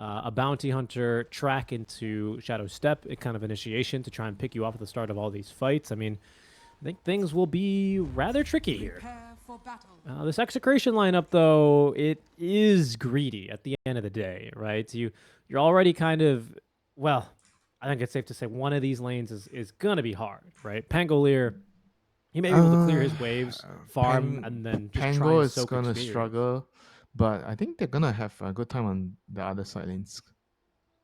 a bounty hunter track into Shadow Step, a kind of initiation to try and pick you off at the start of all these fights. I mean, I think things will be rather tricky here. This Execration lineup, though, it is greedy at the end of the day, right? You're already kind of, well, I think it's safe to say one of these lanes is going to be hard, right? Pangolier, he may be able to clear his waves, farm, and then just try Pango and is soak gonna experience. struggle, but I think they're gonna have a good time on the other side lanes.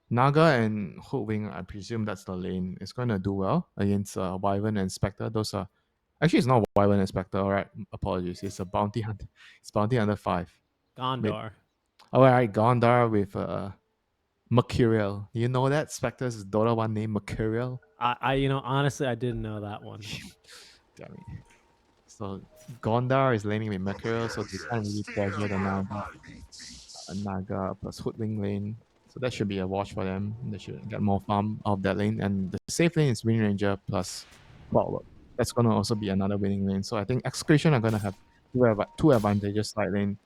Naga and Hoodwing, I presume that's the lane, is gonna do well against Wyvern and Spectre. Those are actually it's not Wyvern and Spectre. All right, apologies. It's a bounty hunter. It's bounty hunter 5. Gondar. All right, Gondar with Mercurial. You know that Spectre's Dota 1 name Mercurial. Honestly, I didn't know that one. Damn it. So Gondar is laning with Mercurial, so they can't really pressure the Naga plus Hoodwing lane. So that should be a watch for them. They should get more farm out of that lane. And the safe lane is Wind Ranger plus Clockwork. That's going to also be another winning lane. So I think Execration are going to have two advantages side lane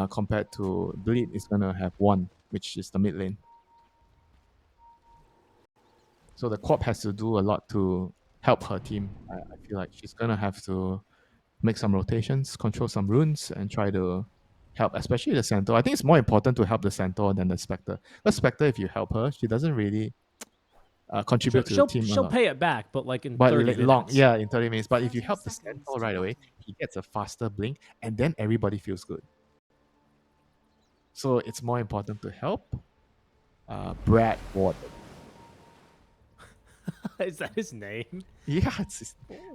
compared to Bleed is going to have one, which is the mid lane. So the Corp has to do a lot to help her team. I feel like she's going to have to make some rotations, control some runes, and try to help, especially the Centaur. I think it's more important to help the Centaur than the Spectre. The Spectre, if you help her, she doesn't really contribute to the team a She'll lot. pay it back, but like in But 30 minutes. yeah, in 30 minutes. But if you help the Centaur right away, he gets a faster blink, and then everybody feels good. So it's more important to help Brad Warden. Is that his name? Yeah,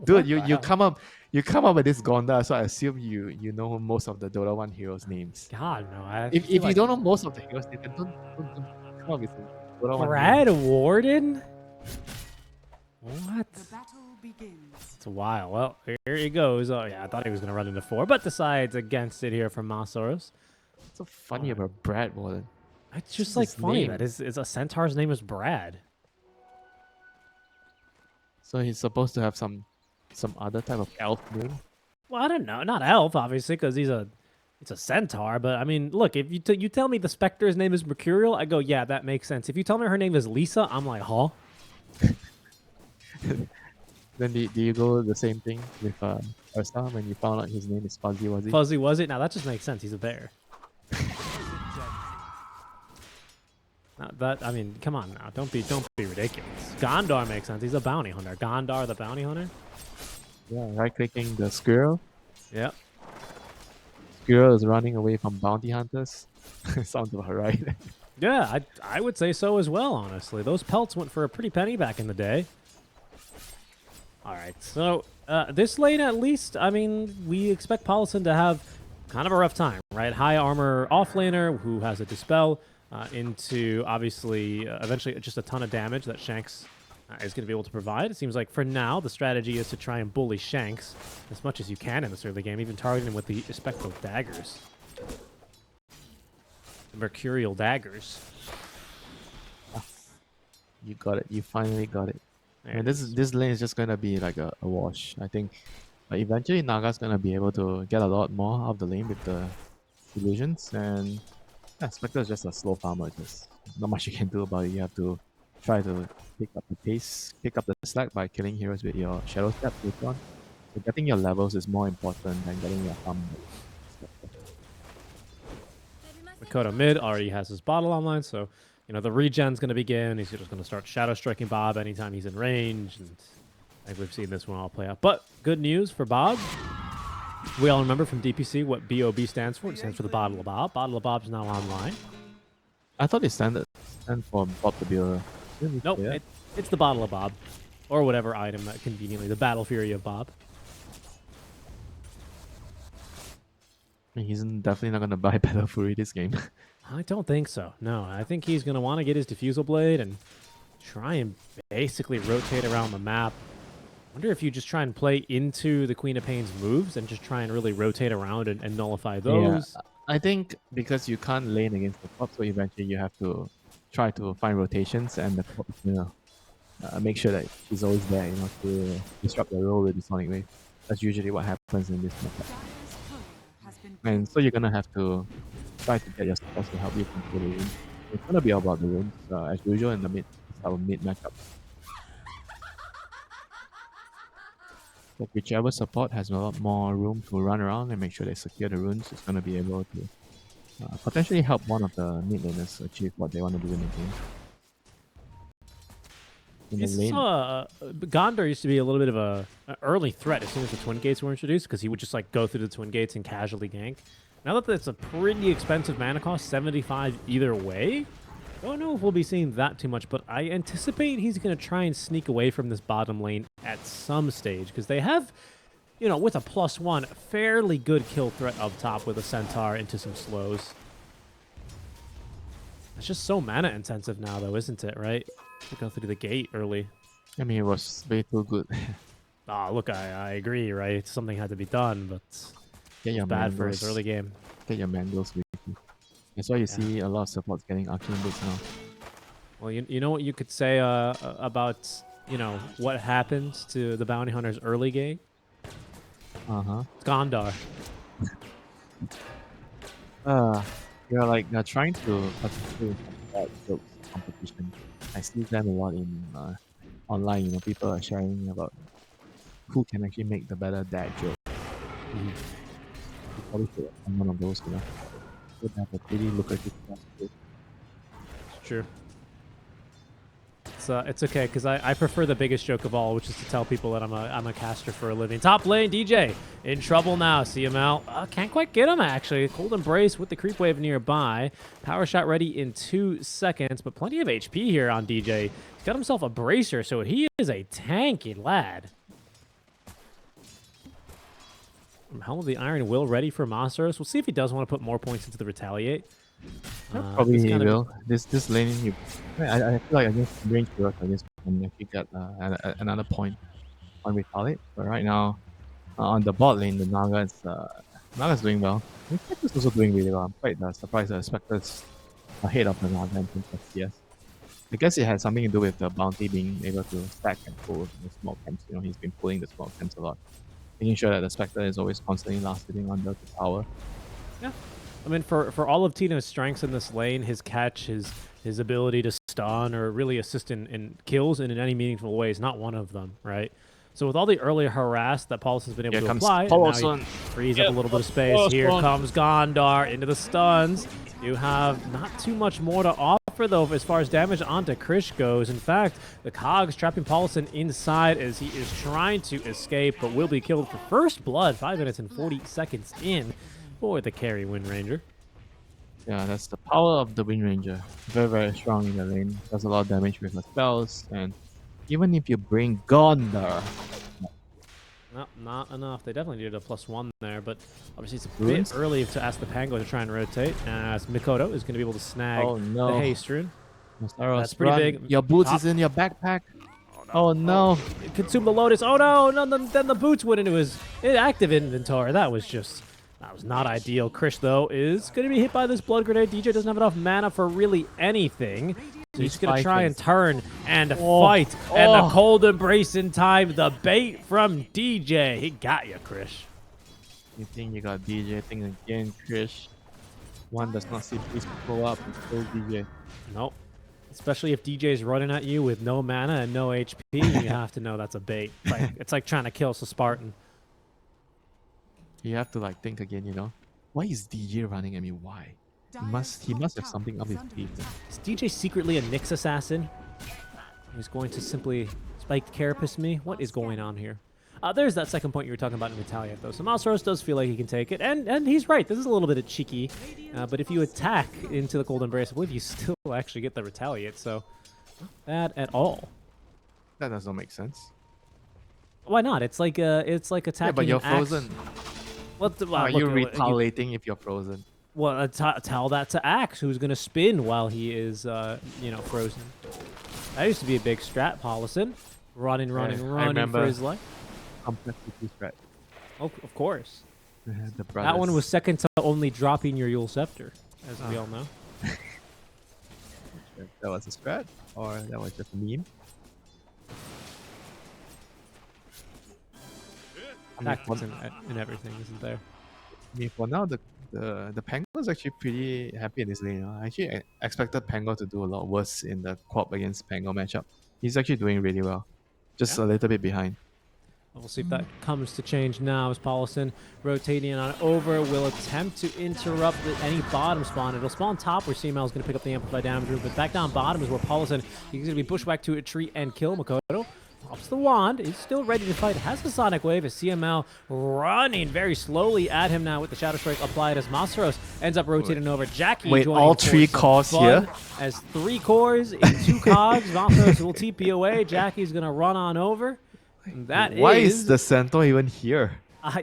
dude. You come up with this Gonda, so I assume you know most of the Dota 1 heroes' names. God no. If you don't know most of the heroes' names, then don't come up with some Dota 1 Brad names. Warden? What? The battle begins. It's a while. Well, here he goes. Oh yeah, I thought he was gonna run into 4, but decides against it here from Masaros. What's so funny about Brad Warden? It's just like funny that his a centaur's name is Brad. So he's supposed to have some other type of elf name. Well, I don't know. Not elf, obviously, because it's a centaur. But I mean, look, if you tell me the Spectre's name is Mercurial, I go, yeah, that makes sense. If you tell me her name is Lisa, I'm like, huh? Then do you go the same thing with Ursa when you found out his name is Fuzzy Was it? Fuzzy Was it? Now that just makes sense. He's a bear. I mean, come on now. Don't be ridiculous. Gondar makes sense. He's a bounty hunter. Gondar the bounty hunter? Yeah, right-clicking the squirrel. Yep. Squirrel is running away from bounty hunters. Sounds about right. Yeah, I would say so as well, honestly. Those pelts went for a pretty penny back in the day. All right, so this lane at least, I mean, we expect Paulson to have kind of a rough time, right? High armor offlaner who has a Dispel into, obviously, eventually just a ton of damage that Shanks is going to be able to provide. It seems like for now, the strategy is to try and bully Shanks as much as you can in this early game, even targeting him with the Spectral Daggers. The Mercurial Daggers. You got it. You finally got it. And this lane is just going to be like a wash. I think eventually Naga's going to be able to get a lot more out of the lane with the illusions. And yeah, Spectre is just a slow farmer. Just not much you can do about it. You have to try to pick up the pace, pick up the slack by killing heroes with your Shadow Step later on. So getting your levels is more important than getting your farm. Makoto mid already has his bottle online, so you know the regen's going to begin. He's just going to start shadow striking Bob anytime he's in range, and I think we've seen this one all play out. But good news for Bob. We all remember from DPC what BOB stands for. It stands for the Bottle of Bob. Bottle of Bob's now online. I thought it stand for Bob the Builder. Nope, it's the Bottle of Bob, or whatever item that conveniently the Battle Fury of Bob. He's definitely not going to buy Battle Fury this game. I don't think so. No, I think he's going to want to get his Diffusal Blade and try and basically rotate around the map. I wonder if you just try and play into the Queen of Pain's moves and just try and really rotate around and nullify those. Yeah, I think because you can't lane against the top, so eventually you have to try to find rotations and the top, make sure that he's always there, to disrupt the roll with the Sonic Wave. That's usually what happens in this map. And so you're gonna have to try to get your supports to help you control the lane. It's gonna be about the runes, as usual in the mid, our mid matchup. Like whichever support has a lot more room to run around and make sure they secure the runes is gonna be able to potentially help one of the mid laners achieve what they want to do in the game. In the You lane, saw Gondor used to be a little bit of an early threat as soon as the Twin Gates were introduced because he would just like go through the Twin Gates and casually gank. Now that it's a pretty expensive mana cost, 75 either way, I don't know if we'll be seeing that too much, but I anticipate he's going to try and sneak away from this bottom lane at some stage because they have, you know, with a +1, fairly good kill threat up top with a Centaur into some slows. It's just so mana intensive now, though, isn't it, right? To go through the gate early. I mean, it was way too good. Oh, look, I agree, right? Something had to be done, but Get your it's bad for his mangoes. early game. Get your mangoes with you. That's why you see a lot of supports getting arcane boots now. Well, you know what you could say about, you know, what happens to the bounty hunter's early game? It's Gondar. You're like trying to participate in that jokes competition. I see them a lot in online. You know, people are sharing about who can actually make the better dad joke. You probably should have one of those. You know, would have a pretty lucrative job. It's true. It's okay because I prefer the biggest joke of all, which is to tell people that I'm a caster for a living. Top lane DJ in trouble now. See him out. Can't quite get him actually. Cold Embrace with the creep wave nearby. Power shot ready in 2 seconds, but plenty of HP here on DJ. He's got himself a bracer, so he is a tanky lad. Helm of the Iron Will ready for Monstros. We'll see if he does want to put more points into the Retaliate. Probably he will. This lane, I feel like against range heroes, I guess we can actually get another point on Retaliate. But right now, on the bot lane, the Naga's doing well. The Spectre's also doing really well. I'm quite surprised that Spectre's ahead of the Naga in terms of CS. I guess it has something to do with the bounty being able to stack and pull the small camps. You know, he's been pulling the small camps a lot, making sure that the Spectre is always constantly last sitting under the tower. Yeah. I mean, for all of Tino's strengths in this lane, his catch, his ability to stun or really assist in kills and in any meaningful way is not one of them, right? So with all the early harass that Paulus has been able to apply, now he frees up a little bit of space. Here comes Gondar into the stuns. You have not too much more to offer, though, as far as damage onto Krish goes. In fact, the Cogs trapping Paulson inside as he is trying to escape, but will be killed for first blood 5 minutes and 40 seconds in for the carry Wind Ranger. Yeah, that's the power of the Wind Ranger. Very, very strong in the lane. Does a lot of damage with the spells, and even if you bring Gondar... No, not enough. They definitely needed a +1 there, but obviously it's a bit early to ask the Pango to try and rotate, as Mikoto is going to be able to snag the haste rune. That's pretty big. Your boots is in your backpack. Oh no. Consume the Lotus. Oh no, then the boots went into his active inventory. That was not ideal. Krish, though, is going to be hit by this blood grenade. DJ doesn't have enough mana for really anything. So he's going to try and turn and fight. And the cold embrace in time. The bait from DJ. He got you, Krish. You think you got DJ, think again, Krish. One does not see please pull up and kill DJ. Nope. Especially if DJ's running at you with no mana and no HP, you have to know that's a bait. It's like trying to kill a Spartan. You have to like think again, you know. Why is DJ running at me? Why? He must have something up his sleeve. Is DJ secretly a Nyx assassin? He's going to simply spike carapace me? What is going on here? There's that second point you were talking about in Retaliate, though. So Malsaros does feel like he can take it, and he's right. This is a little bit cheeky, but if you attack into the Cold Embrace, I believe you still actually get the Retaliate, so not bad at all. That doesn't make sense. Why not? It's like attacking. Yeah, but you're frozen. Are you retaliating if you're frozen? Well, tell that to Axe, who's going to spin while he is, frozen. That used to be a big strat, Paulison. Running for his life. Complexity strat. Oh, of course. That one was second to only dropping your Yule Scepter, as we all know. That was a strat, or that was just a meme? Tactics in everything, isn't there? I mean, for now, the Pango is actually pretty happy in this lane. I actually expected Pango to do a lot worse in the Quap against Pango matchup. He's actually doing really well, just a little bit behind. We'll see if that comes to change now as Paulson rotating on over will attempt to interrupt any bottom spawn. It'll spawn top where CML is going to pick up the amplified damage room, but back down bottom is where Paulson, he's going to be pushed back to a tree and kill Makoto. Pops the wand, is still ready to fight, has the Sonic Wave as CML running very slowly at him now with the Shadow Strike applied as Masaros ends up rotating over. Jackie Wait, joining all for 3 some cores fun here? as 3 cores in 2 cogs. Masaros will TP away. Jackie's going to run on over. Why is the Centaur even here?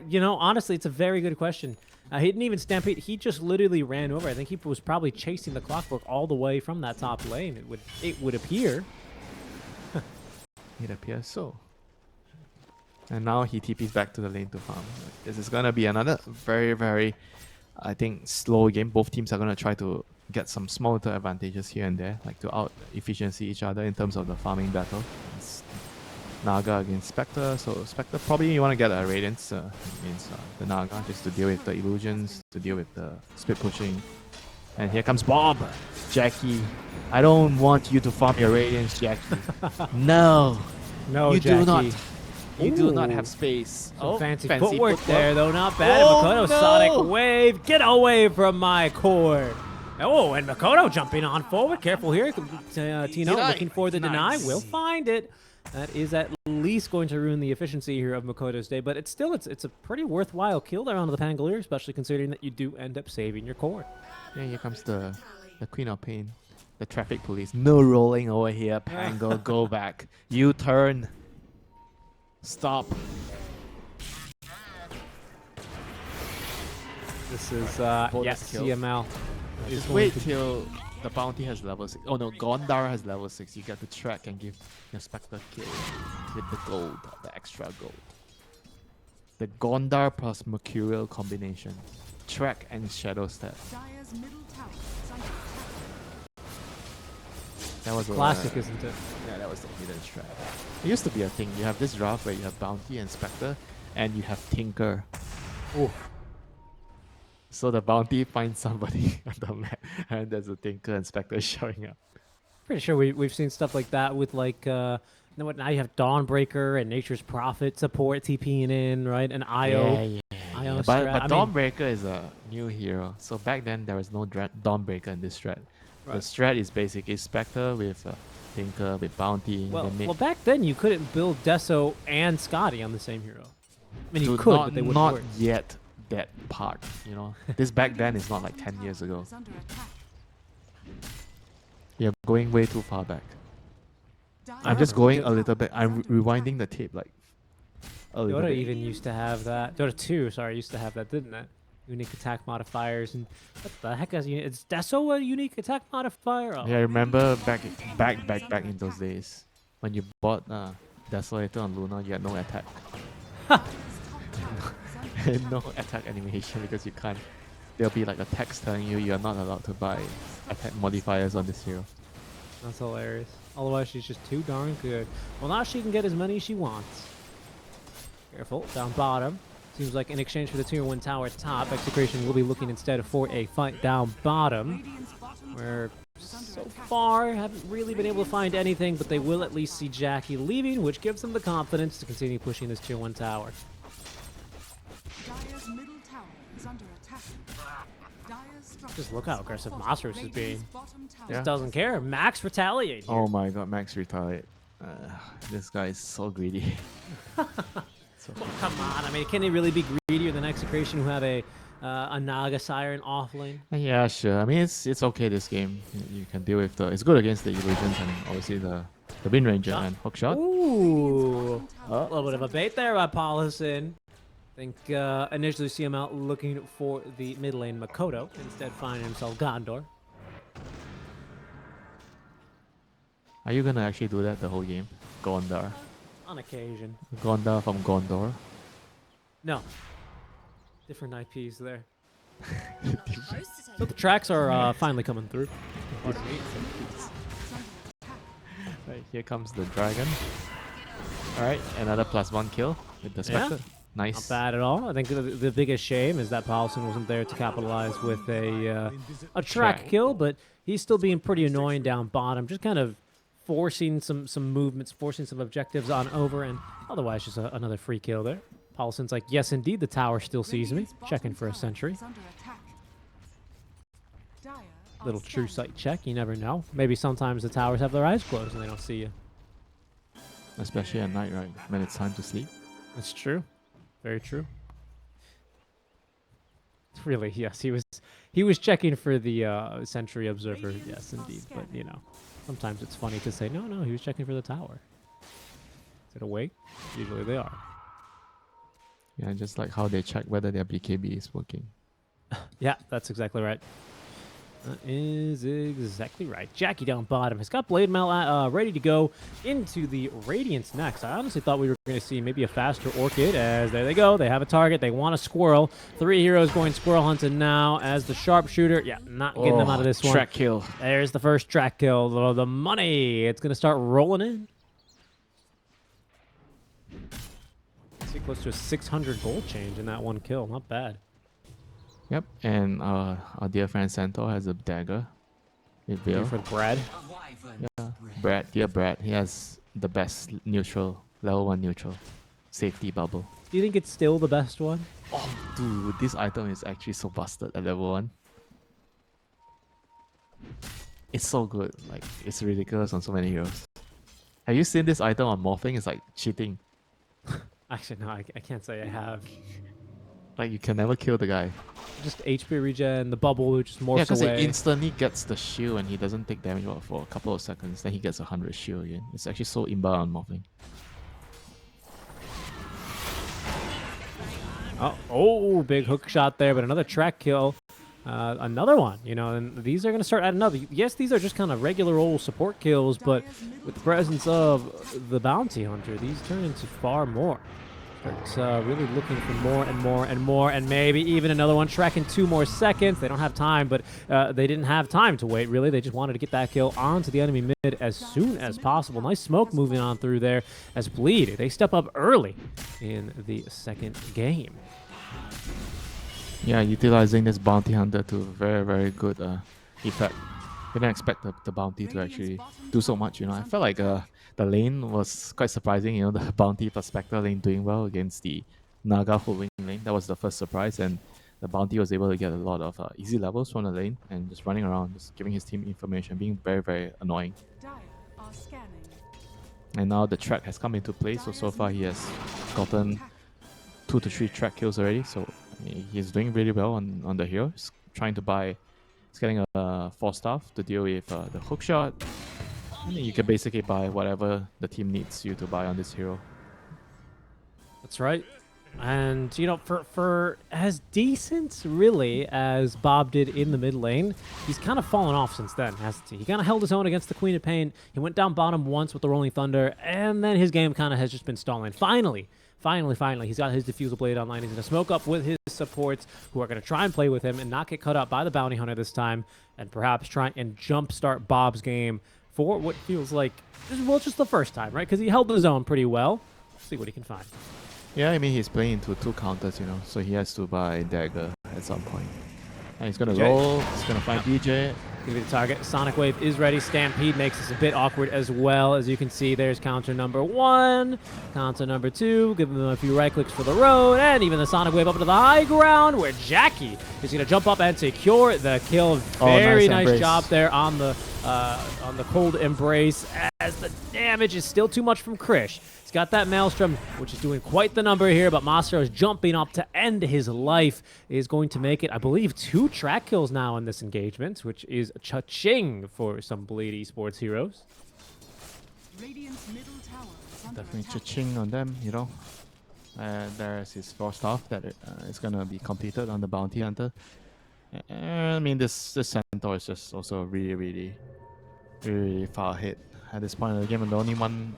You know, honestly, it's a very good question. He didn't even stampede. He just literally ran over. I think he was probably chasing the Clockwork all the way from that top lane. It would appear. It appears so. And now he TPs back to the lane to farm. This is gonna be another very, very, I think, slow game. Both teams are gonna try to get some small little advantages here and there, like to out efficiency each other in terms of the farming battle. It's Naga against Spectre, so Spectre probably you want to get a Radiance against the Naga just to deal with the illusions, to deal with the split pushing. And here comes Bob! Jackie, I don't want you to farm your Radiance, Jackie. No! No, You Jackie. do not. You do not Ooh. have space. Some fancy footwork there, though. Not bad. Makoto, Sonic Wave. Get away from my core. Oh, and Makoto jumping on forward. Careful here. Tino Deny. looking for the deny. Nice. Will find it. That is at least going to ruin the efficiency here of Makoto's day, but it's a pretty worthwhile kill there onto the Pangolier, especially considering that you do end up saving your core. Yeah, here comes the Queen of Pain. The traffic police. No rolling over here, Pango. Go back. You turn. Stop. This is, Bonus yes, kill. CML. is Just going wait to- till the bounty has level 6. Oh no, Gondar has level 6. You get to track and give your Spectre kill with the gold, the extra gold. The Gondar plus Mercurial combination. Track and Shadow Step. Dire's middle tower is under attack. That was Classic, a, isn't it? yeah, that was the hidden strat. It used to be a thing. You have this draft where you have Bounty and Spectre, and you have Tinker. Ooh. So the Bounty finds somebody on the map, and there's a Tinker and Spectre showing up. Pretty sure we've seen stuff like that with like now you have Dawnbreaker and Nature's Prophet support TPing in, right? And IO. IO But strat. I mean- Dawnbreaker is a new hero. So back then there was no Dawnbreaker in this strat. The Right. strat is basically Spectre with Tinker with Bounty. Well, then well, back then you couldn't build Deso and Scotty on the same hero. I mean, you Dude, could, not, but they wouldn't not work. yet that part, you know. This back then is not like 10 years ago. Is under attack. You're going way too far back. I'm Dire just going a Dota- little bit. I'm rewinding the tape like a little Dota bit. even used to have that. Dota 2, sorry, used to have that, didn't it? Unique attack modifiers and what the heck is it's Deso a unique attack modifier? Oh. Yeah, I remember back in those days when you bought Desolator on Luna, you had no attack. No attack animation because you can't. There'll be like a text telling you you're not allowed to buy attack modifiers on this hero. That's hilarious. Otherwise, she's just too darn good. Well, now she can get as many as she wants. Careful, down bottom. Seems like in exchange for the tier 1 tower at top, Execration will be looking instead for a fight down bottom, Radiant's bottom where is under so attack. far haven't really been able to find anything, but they will at least see Jackie leaving, which gives them the confidence to continue pushing this tier 1 tower. Dire's middle tower is under attack. Dire's structures Just look how aggressive Masaros is being. Radiant's bottom tower Yeah. Doesn't care. Max retaliate here. Oh my god, Max retaliate. This guy is so greedy. So Well, come on. I mean, can they really be greedier than Execration who have a Naga Siren off lane? yeah, sure. I mean, it's okay this game. You can deal with the. It's good against the illusions and obviously the Wind Ranger and Hookshot. Ooh. A little bit of a bait there by Paulson. I think initially CML looking for the mid lane Makoto, instead finding himself Gondor. Are you gonna actually do that the whole game? Gondar. On occasion. Gondar from Gondor. No. Different IPs there. So the tracks are finally coming through. Right, here comes the dragon. Alright, another +1 kill with the Yeah. Spectre. Nice. Not bad at all. I think the biggest shame is that Paulson wasn't there to capitalize with a track kill, but he's still being pretty annoying down bottom, just kind of forcing some movements, forcing some objectives on over, and otherwise just another free kill there. Paulson's like, yes, indeed, the tower still sees me. Checking for a sentry. Little true sight check. You never know. Maybe sometimes the towers have their eyes closed and they don't see you. Especially at night, right? When it's time to sleep. That's true. Very true. Really, yes, he was checking for the sentry observer. Yes, indeed. But you know, sometimes it's funny to say, no, he was checking for the tower. Is it awake? Usually they are. Yeah, just like how they check whether their BKB is working. Yeah, that's exactly right. That is exactly right. Jackie down bottom has got Blade Mail ready to go into the Radiance next. I honestly thought we were going to see maybe a faster Orchid, as there they go. They have a target. They want a squirrel. 3 heroes going squirrel hunting now as the sharpshooter. Yeah, not getting them out of this one. Track kill. There's the first track kill. The money. It's going to start rolling in. See, close to a 600 gold change in that one kill. Not bad. Yep, and our dear friend Centaur has a dagger. Here for Brad. Yeah, Brad. He has the best neutral, level 1 neutral, safety bubble. Do you think it's still the best one? Oh, dude, this item is actually so busted at level 1. It's so good. Like, it's ridiculous on so many heroes. Have you seen this item on Morphing? It's like cheating. Actually, no, I can't say I have. Like, you can never kill the guy. Just HP regen, the bubble just morphs Yeah, because away. he instantly gets the shield and he doesn't take damage for a couple of seconds. Then he gets 100 shield again. It's actually so imba on Morphing. Oh, big hook shot there, but another track kill. Another one, you know, and these are going to start adding up. Yes, these are just kind of regular old support kills, but with the presence of the Bounty Hunter, these turn into far more. Start really looking for more and more and more, and maybe even another one tracking 2 more seconds. They don't have time, but they didn't have time to wait, really. They just wanted to get that kill onto the enemy mid as soon as possible. Nice smoke moving on through there as Bleed. They step up early in the second game. Yeah, utilizing this Bounty Hunter to very, very good effect. Didn't expect the Bounty to actually do so much, you know. I felt like the lane was quite surprising, you know, the Bounty plus Spectre lane doing well against the Naga full wing lane. That was the first surprise, and the Bounty was able to get a lot of easy levels from the lane and just running around, just giving his team information, being very, very annoying. And now the track has come into play, so far he has gotten 2 to 3 track kills already, so he's doing really well on the hero. He's trying to buy, he's getting a 4 staff to deal with the hook shot. You can basically buy whatever the team needs you to buy on this hero. That's right. And, you know, for as decent, really, as Bob did in the mid lane, he's kind of fallen off since then, hasn't he? He kind of held his own against the Queen of Pain. He went down bottom once with the Rolling Thunder, and then his game kind of has just been stalling. Finally, he's got his Diffusal Blade online. He's going to smoke up with his supports, who are going to try and play with him and not get cut up by the Bounty Hunter this time, and perhaps try and jumpstart Bob's game for what feels like, well, just the first time, right? Because he held his own pretty well. Let's see what he can find. Yeah, I mean, he's playing into 2 counters, you know, so he has to buy Dagger at some point. And he's going to roll, he's going to find DJ. Gonna be the target. Sonic Wave is ready. Stampede makes this a bit awkward as well. As you can see, there's counter number 1, counter number 2, giving them a few right clicks for the road, and even the Sonic Wave up to the high ground where Jackie is gonna jump up and secure the kill. Very nice job there on the cold embrace, as the damage is still too much from Krish. He's got that Maelstrom, which is doing quite the number here, but Master is jumping up to end his life. Is going to make it, I believe, 2 track kills now in this engagement, which is cha-ching for some Blade Esports heroes. Definitely cha-ching on them, you know. There's his 4 staff that is going to be completed on the Bounty Hunter. I mean, this Centaur is just also really far ahead at this point of the game, and the only one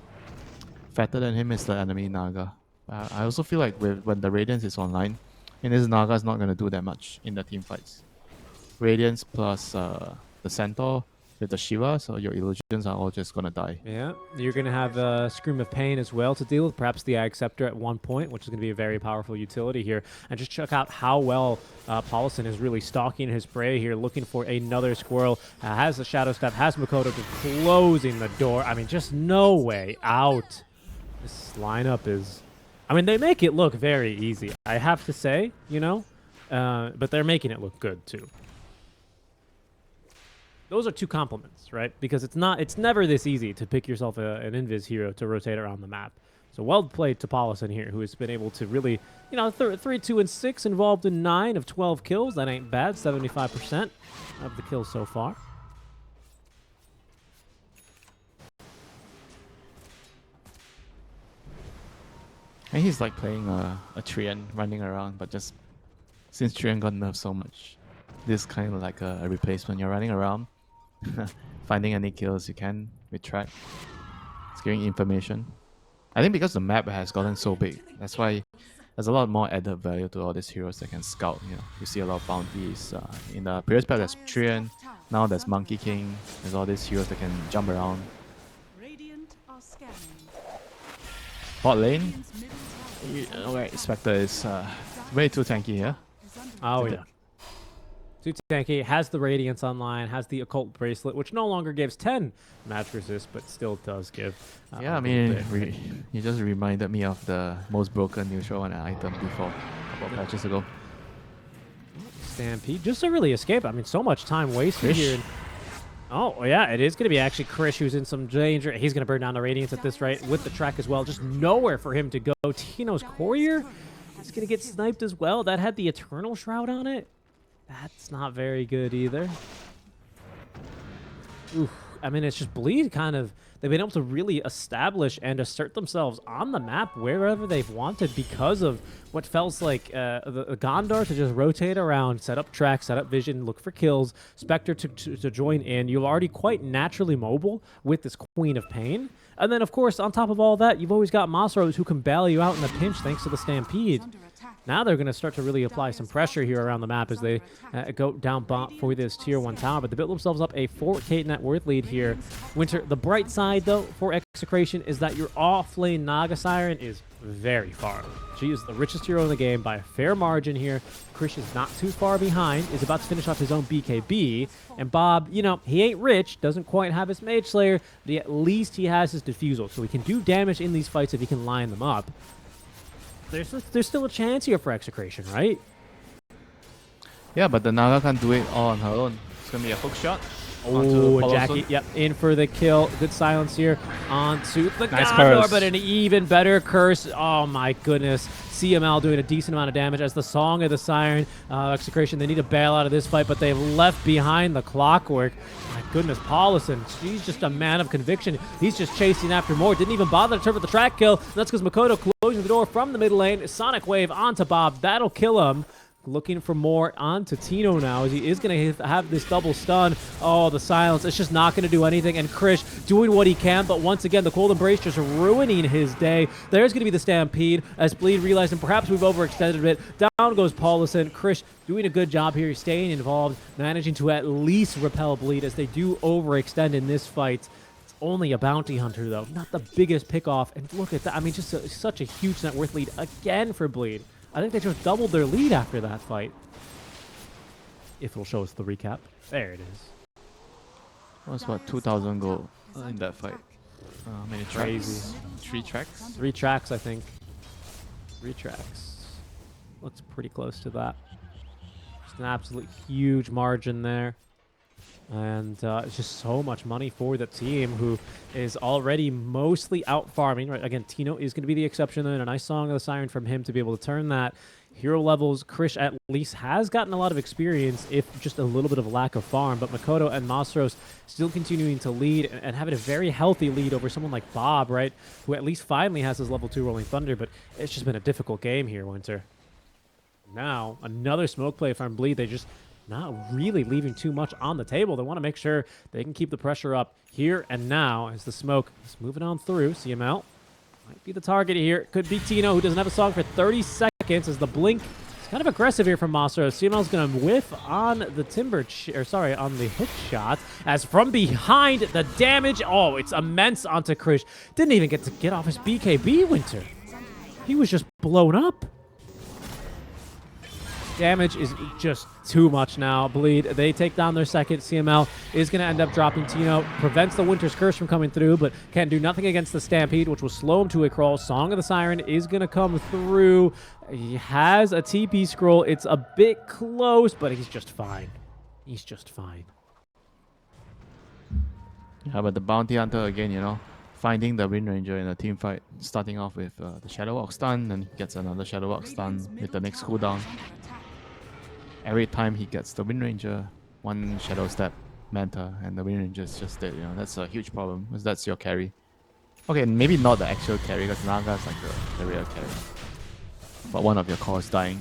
fatter than him is the enemy Naga. I also feel like when the Radiance is online, and this Naga is not going to do that much in the team fights. Radiance plus the Centaur with the Shiva, so your illusions are all just gonna die. Yeah, you're going to have a Scream of Pain as well to deal with, perhaps the Ag Scepter at one point, which is going to be a very powerful utility here. And just check out how well Paulson is really stalking his prey here, looking for another squirrel. Has the Shadow Step, has Makoto just closing the door. I mean, just no way out. This lineup is... I mean, they make it look very easy, I have to say, you know? But they're making it look good, too. Those are two compliments, right? Because it's never this easy to pick yourself an Invis hero to rotate around the map. So well played to Paulson here, who has been able to really, you know, 3, 2, and 6 involved in 9 of 12 kills. That ain't bad. 75% of the kills so far. And he's like playing a Trian running around, but just since Trian got nerfed so much, this kind of like a replacement. You're running around, finding any kills you can with track. It's giving information. I think because the map has gotten so big, that's why there's a lot more added value to all these heroes that can scout. You know, you see a lot of bounties. In the previous pack, there's Trian. Now there's Monkey King. There's all these heroes that can jump around. Radiant are scanning. Bot lane. Radiant's middle tower Alright, Spectre is way too tanky here. is under Oh, attack. yeah. Too tanky, has the Radiance online, has the Occult Bracelet, which no longer gives 10 match resist, but still does give. Yeah, I a mean, little bit. you just reminded me of the most broken neutral on an item before, a couple of patches ago. Stampede, just to really escape. I mean, so much time wasted Krish. here. Oh, yeah, it is going to be actually Krish who's in some danger. He's going to burn down the Radiance at this rate with the track as well. Just nowhere for him to go. Tino's Courier is going to get sniped as well. That had the Eternal Shroud on it. That's not very good either. Oof. I mean, it's just Bleed kind of... They've been able to really establish and assert themselves on the map wherever they've wanted because of what felt like the Gondor to just rotate around, set up track, set up vision, look for kills, Spectre to join in. You're already quite naturally mobile with this Queen of Pain. And then, of course, on top of all that, you've always got Masros who can bail you out in a pinch thanks to the Stampede. Under attack. Now they're going to start to really apply some pressure here around the map as they go down bot for this tier 1 tower. But they built themselves up a 4k net worth lead here. Winter, the bright side, though, for Execration is that your off-lane Naga Siren is very far. She is the richest hero in the game by a fair margin here. Krish is not too far behind, is about to finish off his own BKB. And Bob, you know, he ain't rich, doesn't quite have his Mage Slayer, but at least he has his Diffusal. So he can do damage in these fights if he can line them up. There's still a chance here for Execration, right? Yeah, but the Naga can't do it all on her own. It's gonna be a hook shot. Oh, onto Jackie, Paulson. yep, in for the kill. Good silence here onto the Nice Gondor, curse. but an even better curse. Oh my goodness. CML doing a decent amount of damage as the Song of the Siren. Execration, they need to bail out of this fight, but they've left behind the Clockwork. My goodness, Paulson, he's just a man of conviction. He's just chasing after more. Didn't even bother to turn for the track kill. And that's because Makoto closing the door from the mid lane. Sonic Wave onto Bob. That'll kill him. Looking for more onto Tino now as he is going to have this double stun. Oh, the silence. It's just not going to do anything. And Krish doing what he can, but once again, the Cold Embrace just ruining his day. There's going to be the Stampede as Bleed realized, and perhaps we've overextended a bit. Down goes Paulson. Krish doing a good job here, staying involved, managing to at least repel Bleed as they do overextend in this fight. It's only a bounty hunter, though. Not the biggest pickoff. And look at that. I mean, just such a huge net worth lead again for Bleed. I think they just doubled their lead after that fight. If it'll show us the recap. There it is. What's what, 2,000 gold in that fight? How many tracks? Crazy. 3 tracks? 3 tracks, I think. 3 tracks. Looks pretty close to that. Just an absolute huge margin there. And it's just so much money for the team who is already mostly out farming. Right? Again, Tino is going to be the exception there, and a nice Song of the Siren from him to be able to turn that. Hero levels, Krish at least has gotten a lot of experience, if just a little bit of a lack of farm. But Makoto and Masros still continuing to lead and having a very healthy lead over someone like Bob, right? Who at least finally has his level 2 Rolling Thunder, but it's just been a difficult game here, Winter. Now, another smoke play from Bleed. They just not really leaving too much on the table. They want to make sure they can keep the pressure up here and now as the smoke is moving on through. CML might be the target here. Could be Tino, who doesn't have a song for 30 seconds as the blink is kind of aggressive here from Mastro. CML's going to whiff on the on the hook shot. As from behind, the damage, oh, it's immense onto Krish. Didn't even get to get off his BKB, Winter. He was just blown up. Damage is just too much now. Bleed, they take down their second. CML is going to end up dropping Tino. Prevents the Winter's Curse from coming through, but can do nothing against the Stampede, which will slow him to a crawl. Song of the Siren is going to come through. He has a TP scroll. It's a bit close, but he's just fine. He's just fine. Yeah, but the Bounty Hunter again, you know, finding the Wind Ranger in a team fight, starting off with the Shadow Walk stun, and gets another Shadow Walk stun with the next cooldown. Every time he gets the Wind Ranger, one Shadow Step, Manta, and the Wind Ranger is just dead. You know, that's a huge problem, because that's your carry. Okay, maybe not the actual carry, because Naga is like the real carry. But one of your cores dying.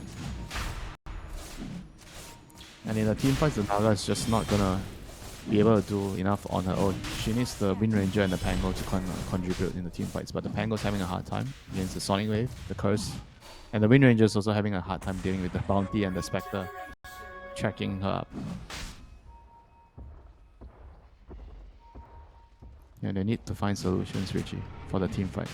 And in the team fights, the Naga is just not gonna be able to do enough on her own. She needs the Wind Ranger and the Pango to contribute in the team fights, but the Pango's having a hard time against the Sonic Wave, the Curse. And the Wind Ranger is also having a hard time dealing with the Bounty and the Spectre tracking her up. Yeah, they need to find solutions, Richie, for the team fight.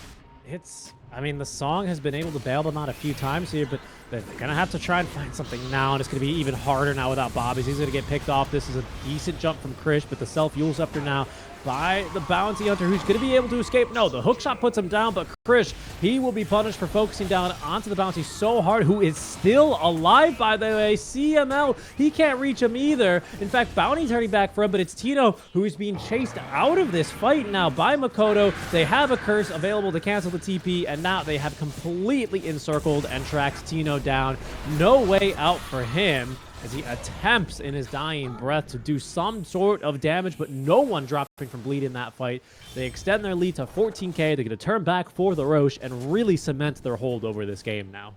I mean, the Song has been able to bail them out a few times here, but they're going to have to try and find something now, and it's going to be even harder now without Bobby. He's going to get picked off. This is a decent jump from Krish, but the self-Yule's up there now by the Bounty Hunter, who's going to be able to escape. No, the hookshot puts him down, but Krish, he will be punished for focusing down onto the Bounty so hard, who is still alive, by the way. CML, he can't reach him either. In fact, Bounty's turning back for him, but it's Tino who is being chased out of this fight now by Makoto. They have a curse available to cancel the TP, and now they have completely encircled and tracked Tino down. No way out for him, as he attempts in his dying breath to do some sort of damage, but no one dropping from Bleed in that fight. They extend their lead to 14k. They're going to turn back for the Roche and really cement their hold over this game now.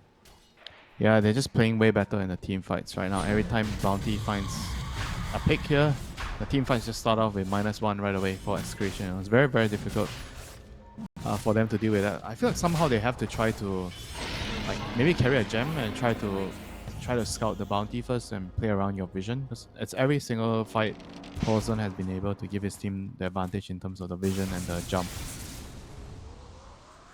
Yeah, they're just playing way better in the team fights right now. Every time Bounty finds a pick here, the team fights just start off with -1 right away for Execration. It was very, very difficult for them to deal with that. I feel like somehow they have to try to like maybe carry a gem and try to scout the Bounty first and play around your vision. It's every single fight Paulson has been able to give his team the advantage in terms of the vision and the jump.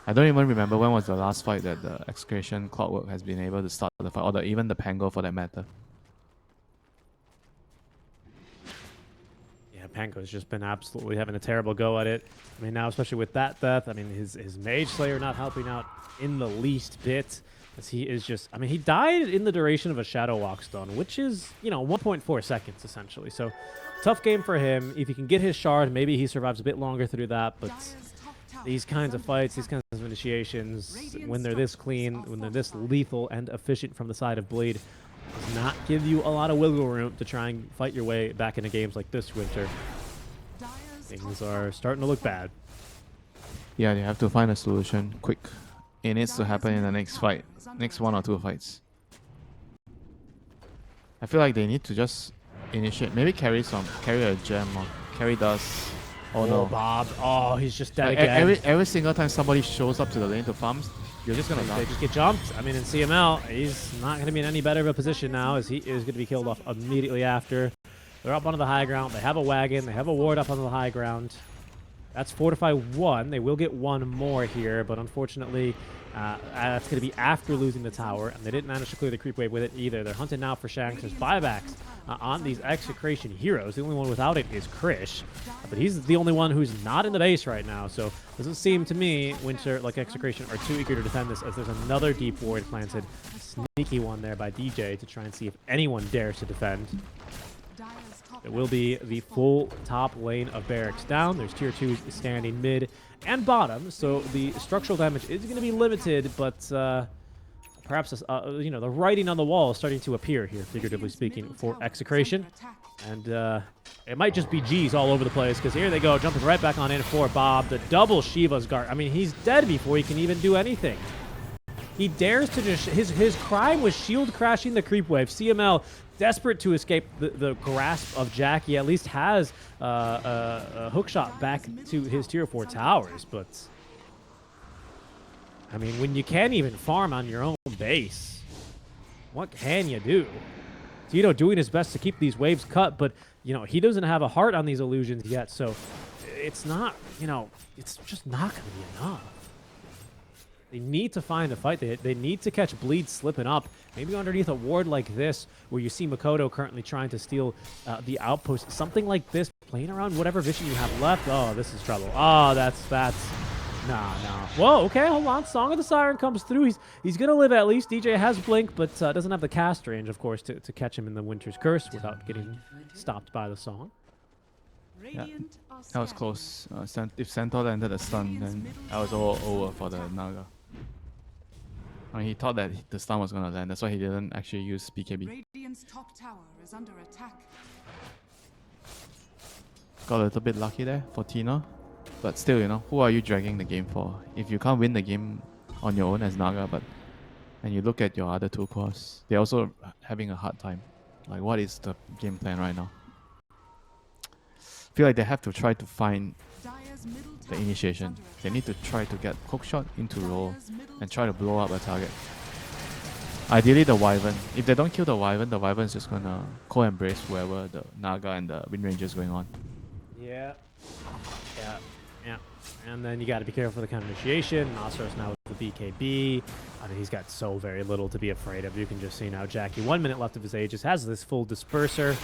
I don't even remember when was the last fight that the Execration Clockwork has been able to start the fight, or even the Pango for that matter. Yeah, Pango's just been absolutely having a terrible go at it. I mean, now especially with that death, I mean, his Mage Slayer not helping out in the least bit. As he is just, I mean, he died in the duration of a Shadow Walk stun, which is, you know, 1.4 seconds essentially. So tough game for him. If he can get his shard, maybe he survives a bit longer through that. But these kinds of fights, these kinds of initiations, when they're this clean, when they're this lethal and efficient from the side of Bleed, does not give you a lot of wiggle room to try and fight your way back into games like this, Winter. Things are starting to look bad. Yeah, they have to find a solution quick. It needs to happen in the next fight, next 1 or 2 fights. I feel like they need to just initiate, maybe carry a gem or carry dust. Oh no, Bob! Oh, he's just dead like again. every single time somebody shows up to the lane to farms, you're just gonna die. They just get jumped. I mean, in CML, he's not going to be in any better of a position now, as he is going to be killed off immediately after. They're up onto the high ground. They have a wagon. They have a ward up on the high ground. That's Fortify 1. They will get 1 more here, but unfortunately, that's going to be after losing the tower, and they didn't manage to clear the creep wave with it either. They're hunting now for Shanks. There's buybacks on these Execration heroes. The only one without it is Krish, but he's the only one who's not in the base right now, so doesn't seem to me Winter, like Execration, are too eager to defend this, as there's another deep ward planted. Sneaky one there by DJ to try and see if anyone dares to defend. It will be the full top lane of barracks down. There's tier 2s standing mid and bottom, so the structural damage is going to be limited, but perhaps you know, the writing on the wall is starting to appear here, figuratively speaking, for Execration. And it might just be G's all over the place, because here they go, jumping right back on in for Bob. The double Shiva's guard. I mean, he's dead before he can even do anything. He dares to just... His crime was shield crashing the creep wave. CML, desperate to escape the grasp of Jack. He at least has a hookshot back to his tier 4 towers, but... I mean, when you can't even farm on your own base, what can you do? Tino doing his best to keep these waves cut, but, you know, he doesn't have a heart on these illusions yet, so it's not, you know, it's just not going to be enough. They need to find a fight. They need to catch Bleed slipping up. Maybe underneath a ward like this, where you see Makoto currently trying to steal the outpost. Something like this, playing around whatever vision you have left. Oh, this is trouble. Oh, that's... Nah. Whoa, okay, hold on. Song of the Siren comes through. He's going to live at least. DJ has Blink, but doesn't have the cast range, of course, to catch him in the Winter's Curse without getting stopped by the song. Yeah, that was close. If Centaur landed a stun, then that was all over for the Naga. I mean, he thought that the stun was going to land. That's why he didn't actually use BKB. Radiant's top tower is under attack. Got a little bit lucky there for Tina. But still, you know, who are you dragging the game for? If you can't win the game on your own as Naga, and you look at your other two cores, they're also having a hard time. Like, what is the game plan right now? I feel like they have to try to find the initiation. They need to try to get hookshot into roll and try to blow up a target. Ideally the Wyvern. If they don't kill the Wyvern is just gonna co-embrace whoever the Naga and the Wind Ranger is going on. Yeah. And then you got to be careful with the counter initiation. Nostros now with the BKB. I mean, he's got so very little to be afraid of. You can just see now Jackie, 1 minute left of his Aegis, has this full disperser.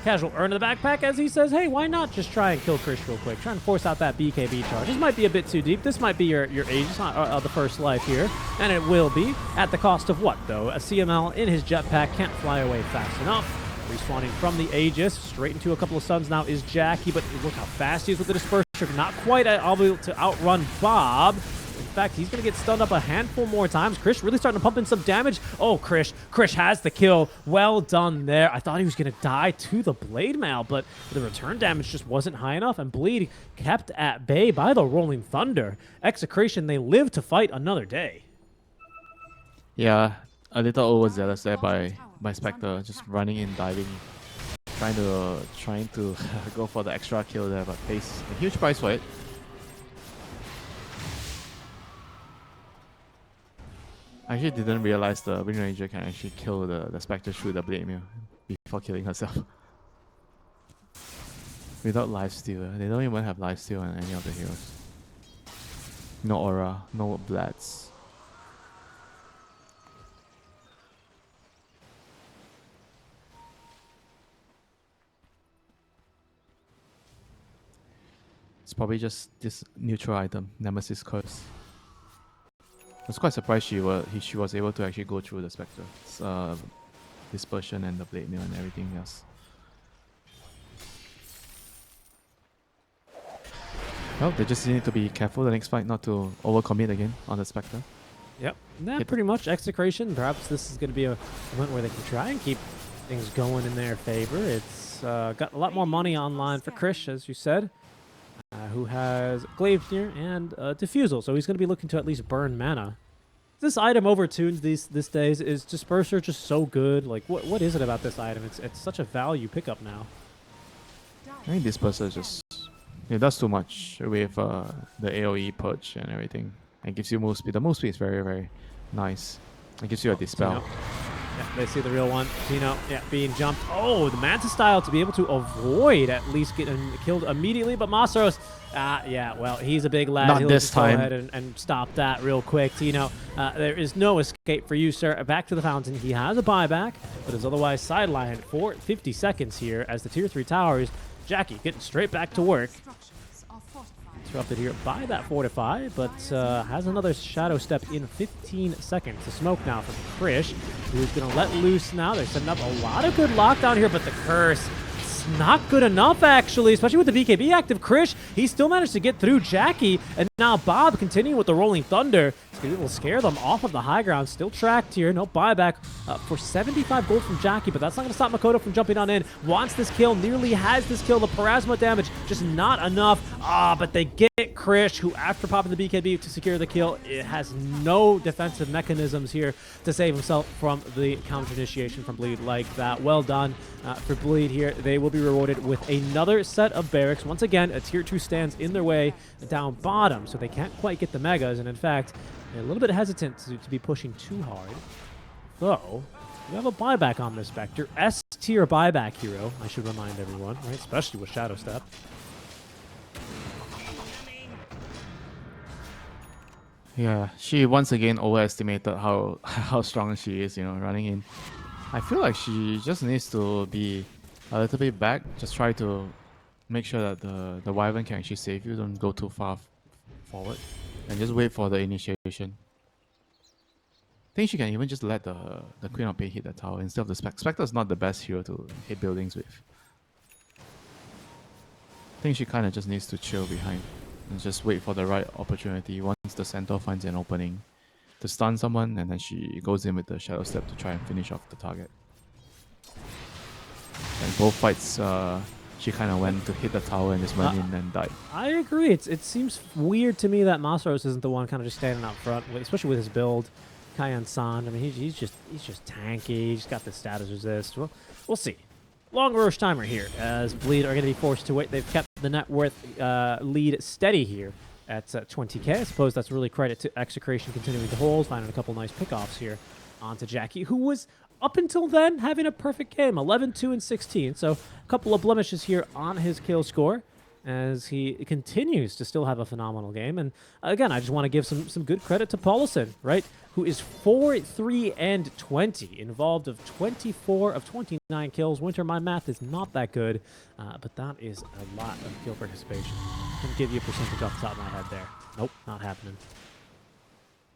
Casual earn in the backpack as he says, hey, why not just try and kill Krish real quick? Try and force out that BKB charge. This might be a bit too deep. This might be your Aegis on the first life here. And it will be. At the cost of what, though? A CML in his jetpack can't fly away fast enough. Respawning from the Aegis, straight into a couple of stuns now is Jackie, but look how fast he is with the disperser. Not quite able to outrun Bob. In fact, he's going to get stunned up a handful more times. Krish really starting to pump in some damage. Oh, Krish has the kill. Well done there. I thought he was going to die to the Blade Mail, but the return damage just wasn't high enough, and Bleed kept at bay by the Rolling Thunder. Execration, they live to fight another day. Yeah, a little overzealous there by Spectre, just running in, diving, trying to go for the extra kill there, but pays a huge price for it. I actually didn't realize the Wind Ranger can actually kill the Spectre through the Blade Mail before killing herself. Without lifesteal, they don't even have lifesteal on any of the heroes. No aura, no blats. It's probably just this neutral item, Nemesis Curse. I was quite surprised she was able to actually go through the Spectre, dispersion and the Blade Mail and everything else. Well, they just need to be careful the next fight not to overcommit again on the Spectre. Yep, that pretty much Execration. Perhaps this is going to be a moment where they can try and keep things going in their favor. It's got a lot more money online for Krish, as you said. Who has Glaive here and Diffusal, so he's going to be looking to at least burn mana. This item overtuned these days. Is Disperser just so good? Like, what is it about this item? It's such a value pickup now. I think Disperser is just... it does too much with the AoE purge and everything. It gives you move speed. The move speed is very, very nice. It gives you a Dispel. Tino. Yeah, they see the real one. Tino, yeah, being jumped. Oh, the Manta style to be able to avoid at least getting killed immediately. But Masaros, yeah, well, he's a big lad. Not He'll this just time. Go ahead and stop that real quick. Tino, there is no escape for you, sir. Back to the fountain. He has a buyback, but is otherwise sidelined for 50 seconds here as the tier 3 towers. Jackie getting straight back to work. Interrupted here by that Fortify, but has another Shadow Step in 15 seconds. The smoke now from Krish, who's going to let loose now. They're setting up a lot of good lockdown here, but the curse, it's not good enough, actually, especially with the BKB active. Krish, he still managed to get through Jackie, and now Bob continuing with the Rolling Thunder. He's going to be able to scare them off of the high ground. Still tracked here, no buyback for 75 gold from Jackie, but that's not going to stop Makoto from jumping on in. Wants this kill, nearly has this kill. The Parasma damage, just not enough. But they get Krish, who after popping the BKB to secure the kill, it has no defensive mechanisms here to save himself from the counter initiation from Bleed like that. Well done for Bleed here. They will be rewarded with another set of barracks. Once again, a tier 2 stands in their way down bottom, so they can't quite get the megas, and in fact, they're a little bit hesitant to be pushing too hard. Though, You have a buyback on this Spectre. S tier buyback hero, I should remind everyone, right? Especially with Shadow Step. Yeah, she once again overestimated how how strong she is, you know, running in. I feel like she just needs to be a little bit back. Just try to make sure that the Wyvern can actually save you. Don't go too far forward. And just wait for the initiation. I think she can even just let the Queen of Pain hit the tower instead of the Spectre. Spectre's not the best hero to hit buildings with. I think she kind of just needs to chill behind and just wait for the right opportunity. Once the Centaur finds an opening to stun someone, and then she goes in with the Shadow Step to try and finish off the target. And both fights, she kind of went to hit the tower and just went in and died. I agree. It seems weird to me that Masaros isn't the one kind of just standing out front, especially with his build. Kayan San, I mean, he's just tanky. He's got the status resist. Well, we'll see. Long Roche timer here as Bleed are going to be forced to wait. They've kept the net worth lead steady here at 20k. I suppose that's really credit to Execration continuing to hold, finding a couple nice pickoffs here onto Jackie, who was up until then having a perfect game, 11, 2, and 16. So a couple of blemishes here on his kill score as he continues to still have a phenomenal game. And again, I just want to give some good credit to Paulison, right? Who is 4, 3, and 20, involved of 24 of 29 kills. Winter, my math is not that good, but that is a lot of kill participation. Can give you a percentage off the top of my head there. Nope, not happening.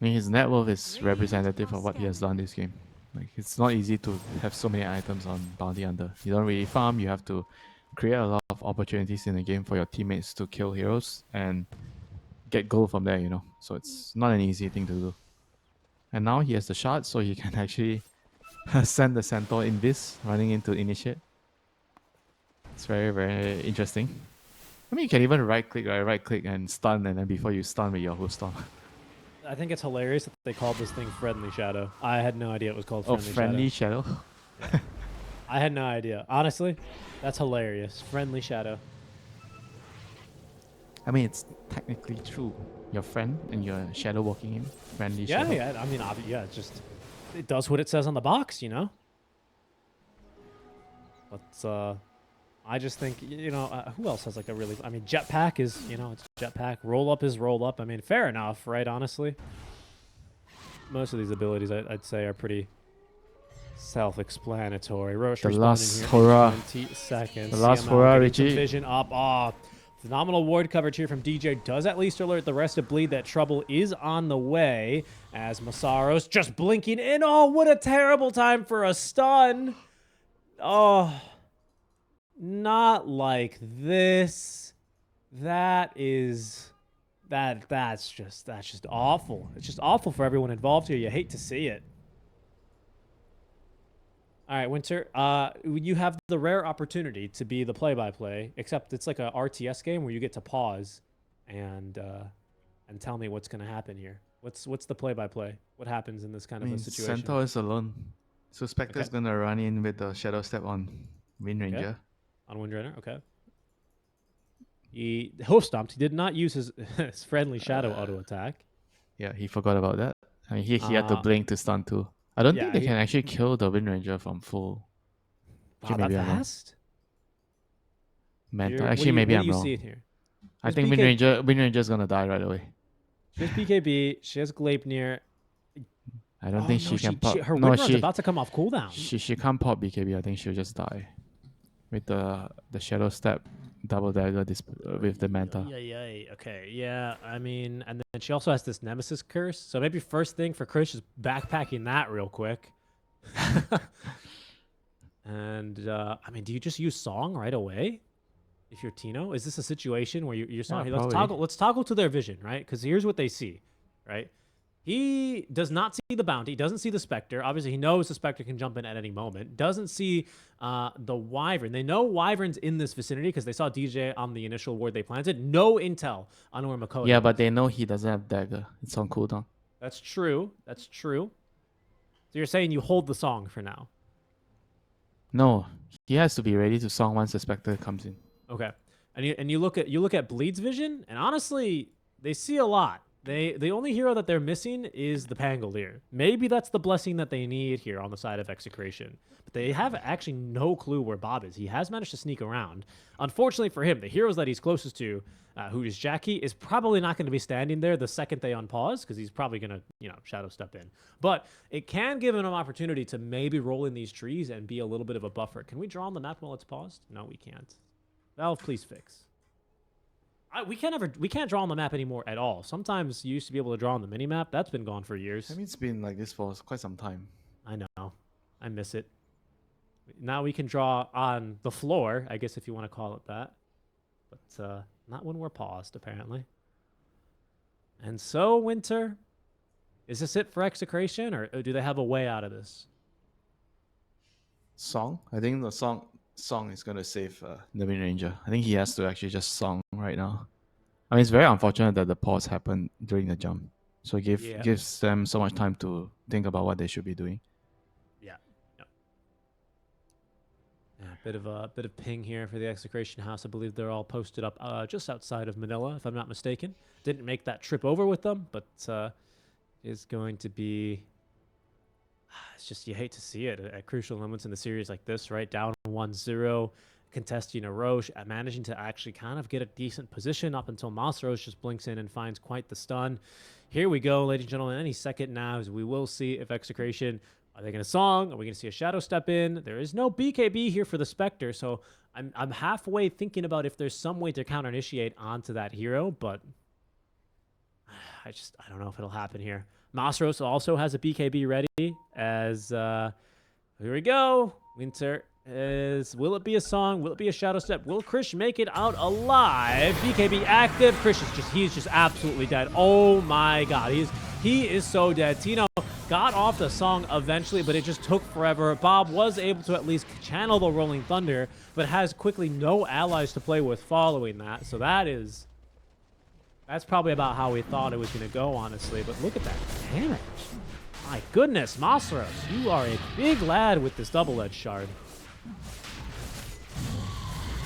I mean, his net worth is representative of what he has done this game. Like, it's not easy to have so many items on Bounty Hunter. You don't really farm, you have to create a lot of opportunities in the game for your teammates to kill heroes and get gold from there, you know. So it's not an easy thing to do. And now he has the shard, so he can actually send the Centaur in this, running into Initiate. It's very, very interesting. I mean, you can even right-click, right? Right-click and stun, and then before you stun with your whole storm. I think it's hilarious that they called this thing Friendly Shadow. I had no idea it was called Oh, Friendly Friendly Shadow. Shadow? I had no idea. Honestly, that's hilarious. Friendly Shadow. I mean, it's technically true. Your friend and you're shadow walking him. Friendly shadow. Yeah. I mean, yeah, it's just, it does what it says on the box, you know? But I just think, you know, who else has like a really, I mean, Jetpack is, you know, it's Jetpack. Roll Up is Roll Up. I mean, fair enough, right? Honestly. Most of these abilities, I'd say, are pretty self-explanatory. Roche The responding last here in hurrah. 20 seconds. The last CML hurrah, getting some Richie. Vision up. Oh, phenomenal ward coverage here from DJ. Does at least alert the rest of Bleed that trouble is on the way as Masaros just blinking in. Oh, what a terrible time for a stun. Oh, not like this. That's just awful. It's just awful for everyone involved here. You hate to see it. All right, Winter, you have the rare opportunity to be the play-by-play, except it's like a RTS game where you get to pause and tell me what's going to happen here. What's the play-by-play? What happens in this kind of a situation? Centaur is alone. So Spectre's gonna run in with the Shadow Step on Wind Ranger. Okay. On Wind Ranger, okay. He hoof stomped. He did not use his friendly shadow auto attack. Yeah, he forgot about that. I mean, he had to blink to stun too. I don't think they can actually kill the Wind Ranger from full. Wow, that fast? Mental. Actually, maybe I'm wrong. See it here? I think Wind Ranger's gonna die right away. She has BKB. She has Gleipnir. I don't think she can pop. Her wind run's about to come off cooldown. She can't pop BKB. I think she'll just die with the Shadow Step double dagger with the Manta. Yeah. Okay. Yeah. I mean, and then she also has this Nemesis curse. So maybe first thing for Chris is backpacking that real quick. And I mean, do you just use Song right away? If you're Tino, is this a situation where you're Song? Yeah, let's toggle to their vision, right? Because here's what they see, right? He does not see the bounty. He doesn't see the Spectre. Obviously, he knows the Spectre can jump in at any moment. Doesn't see the Wyvern. They know Wyvern's in this vicinity because they saw DJ on the initial ward they planted. No intel on where Makoto Yeah, is. but they know he doesn't have dagger. It's on cooldown. That's true. That's true. So you're saying you hold the Song for now? No, he has to be ready to Song once the Spectre comes in. Okay. And you look at Bleed's vision, and honestly, they see a lot. The only hero that they're missing is the Pangolier. Maybe that's the blessing that they need here on the side of Execration. But they have actually no clue where Bob is. He has managed to sneak around. Unfortunately for him, the heroes that he's closest to, who is Jackie, is probably not going to be standing there the second they unpause, because he's probably going to, shadow step in. But it can give him an opportunity to maybe roll in these trees and be a little bit of a buffer. Can we draw on the map while it's paused? No, we can't. Valve, please fix. We can't draw on the map anymore at all. Sometimes you used to be able to draw on the mini map. That's been gone for years. I mean, it's been like this for quite some time. I know. I miss it. Now we can draw on the floor, I guess if you want to call it that. But not when we're paused, apparently. And so, Winter, is this it for Execration, or do they have a way out of this? Song? I think the song is going to save the Wind Ranger. I think he has to actually just song right now. I mean, it's very unfortunate that the pause happened during the jump. So it gives them so much time to think about what they should be doing. Yeah, bit of ping here for the Execration house. I believe they're all posted up just outside of Manila, if I'm not mistaken. Didn't make that trip over with them, but is going to be... It's just, you hate to see it at crucial moments in the series like this, right? Down 1-0, contesting a Roche, managing to actually kind of get a decent position up until Masros just blinks in and finds quite the stun. Here we go, ladies and gentlemen. Any second now, as we will see if Execration... Are they going to song? Are we going to see a shadow step in? There is no BKB here for the Spectre, so I'm halfway thinking about if there's some way to counter-initiate onto that hero, but I don't know if it'll happen here. Masros also has a BKB ready as, here we go. Winter will it be a song? Will it be a shadow step? Will Krish make it out alive? BKB active. Krish he's just absolutely dead. Oh my God, he is so dead. Tino got off the song eventually, but it just took forever. Bob was able to at least channel the Rolling Thunder, but has quickly no allies to play with following that. So that's probably about how we thought it was going to go, honestly. But look at that damage. My goodness, Masros, you are a big lad with this double-edged shard.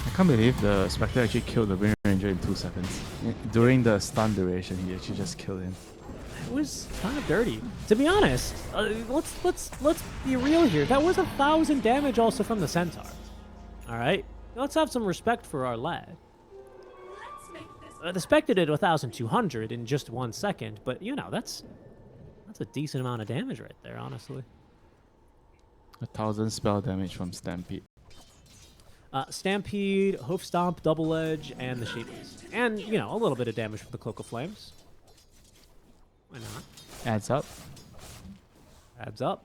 I can't believe the Spectre actually killed the Wind Ranger in 2 seconds. During the stun duration, he actually just killed him. It was kind of dirty, to be honest. Let's be real here. That was 1,000 damage also from the Centaur. All right, let's have some respect for our lad. The Spectre did 1,200 in just 1 second, but that's a decent amount of damage right there, honestly. 1,000 spell damage from Stampede. Stampede, Hoof Stomp, Double Edge, and the Sheep Beast. And, a little bit of damage from the Cloak of Flames. Why not? Adds up. Adds up.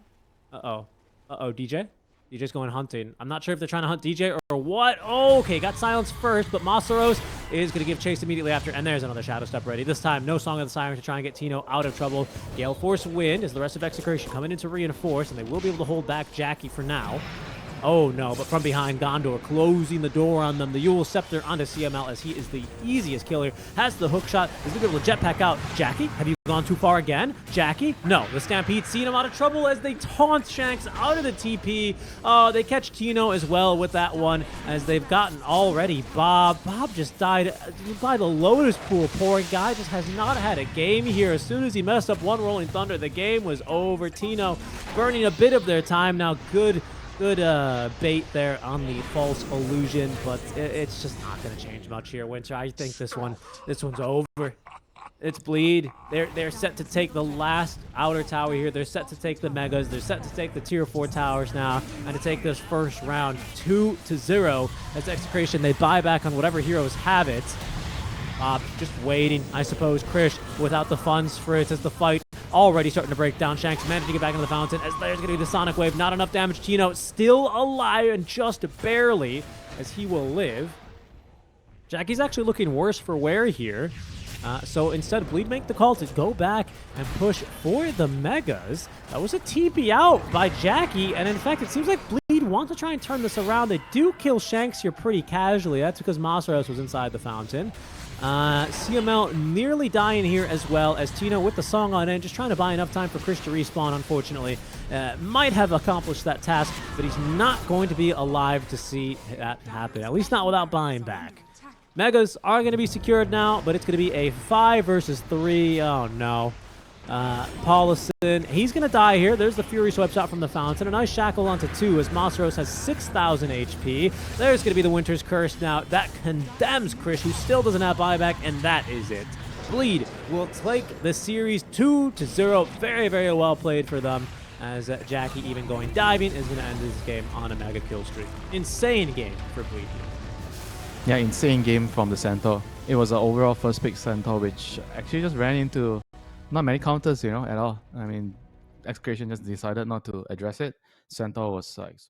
Uh-oh. Uh-oh, DJ? DJ's going hunting. I'm not sure if they're trying to hunt DJ or what. Oh, okay, got silenced first, but Masros is going to give chase immediately after, and there's another Shadow Step ready. This time, no Song of the Siren to try and get Tino out of trouble. Gale Force Wind as the rest of Execration coming in to reinforce, and they will be able to hold back Jackie for now. Oh no, but from behind, Gondor closing the door on them. The Yule Scepter onto CML as he is the easiest killer. Has the hook shot, is going to be able to jetpack out. Jackie, have you gone too far again? Jackie? No, the Stampede seeing him out of trouble as they taunt Shanks out of the TP. They catch Tino as well with that one as they've gotten already Bob. Bob just died by the Lotus Pool. Poor guy just has not had a game here. As soon as he messed up one Rolling Thunder, the game was over. Tino burning a bit of their time now. Good bait there on the false illusion, but it's just not going to change much here, Winter. I think this one's over. It's bleed. They're set to take the last outer tower here. They're set to take the megas. They're set to take the tier 4 towers now and to take this first round 2-0 as Execration. They buy back on whatever heroes have it. Just waiting, I suppose. Krish without the funds for it as the fight already starting to break down. Shanks managed to get back into the fountain as there's going to be the Sonic Wave. Not enough damage. Tino still alive and just barely as he will live. Jackie's actually looking worse for wear here. So instead, Bleed make the call to go back and push for the Megas. That was a TP out by Jackie, and in fact, it seems like Bleed want to try and turn this around. They do kill Shanks here pretty casually. That's because Masros was inside the fountain. CML nearly dying here as well as Tino with the song on end, just trying to buy enough time for Krish to respawn, unfortunately. Might have accomplished that task, but he's not going to be alive to see that happen, at least not without buying back. Megas are going to be secured now, but it's going to be a 5 versus 3. Oh, no. Paulison, he's going to die here. There's the Fury Swipe shot from the Fountain. A nice shackle onto 2 as Masaros has 6,000 HP. There's going to be the Winter's Curse now. That condemns Krish, who still doesn't have buyback, and that is it. Bleed will take the series 2-0. Very, very well played for them, as Jackie, even going diving, is going to end this game on a mega kill streak. Insane game for Bleed here. Yeah, insane game from the Centaur. It was an overall first pick Centaur, which actually just ran into not many counters, at all. I mean, Execration just decided not to address it. Centaur was like